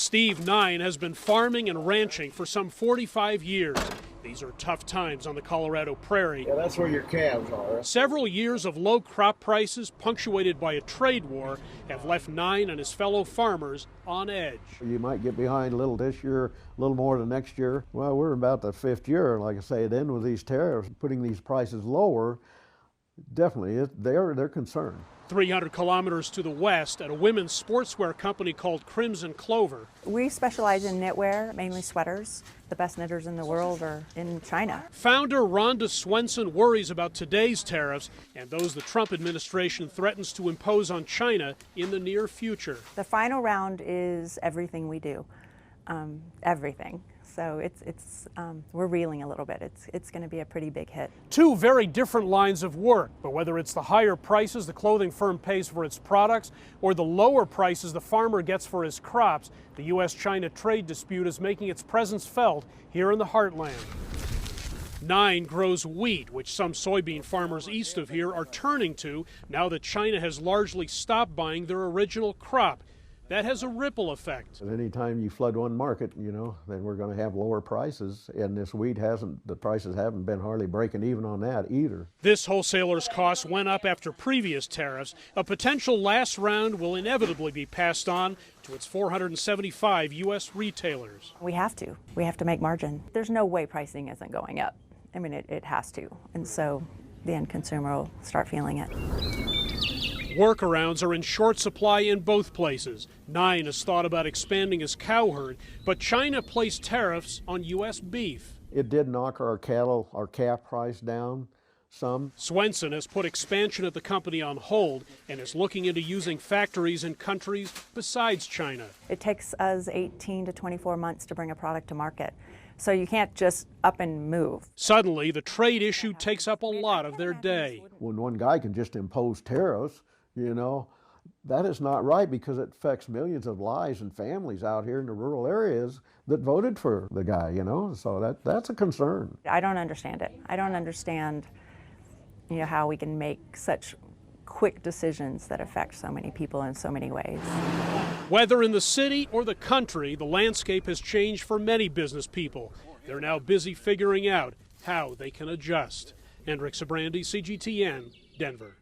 Steve, 9, has been farming and ranching for some 45 years. These are tough times on the Colorado prairie. Yeah, that's where your calves are. Several years of low crop prices, punctuated by a trade war, have left 9 and his fellow farmers on edge. You might get behind a little this year, a little more the next year. Well, we're about the 5th year, and like I say, then with these tariffs, putting these prices lower, definitely they're concerned. 300 kilometers to the west, at a women's sportswear company called Crimson Clover. We specialize in knitwear, mainly sweaters. The best knitters in the world are in China. Founder Rhonda Swenson worries about today's tariffs and those the Trump administration threatens to impose on China in the near future. The final round is everything we do, everything. So we're reeling a little bit. It's going to be a pretty big hit. Two very different lines of work, but whether it's the higher prices the clothing firm pays for its products or the lower prices the farmer gets for his crops, the U.S.-China trade dispute is making its presence felt here in the heartland. 9 grows wheat, which some soybean farmers east of here are turning to now that China has largely stopped buying their original crop. That has a ripple effect. Anytime you flood one market, then we're going to have lower prices, and this wheat the prices haven't been hardly breaking even on that either. This wholesaler's costs went up after previous tariffs. A potential last round will inevitably be passed on to its 475 U.S. retailers. We have to make margin. There's no way pricing isn't going up. I mean, it has to, and so the end consumer will start feeling it. Workarounds are in short supply in both places. 9 has thought about expanding his cow herd, but China placed tariffs on U.S. beef. It did knock our calf price down some. Swenson has put expansion at the company on hold and is looking into using factories in countries besides China. It takes us 18 to 24 months to bring a product to market. So you can't just up and move. Suddenly, the trade issue takes up a lot of their day. When one guy can just impose tariffs, that is not right, because it affects millions of lives and families out here in the rural areas that voted for the guy, so that's a concern. I don't understand it. I don't understand how we can make such quick decisions that affect so many people in so many ways. Whether in the city or the country, the landscape has changed for many business people. They're now busy figuring out how they can adjust. Hendrik, Sybrandy, CGTN, Denver.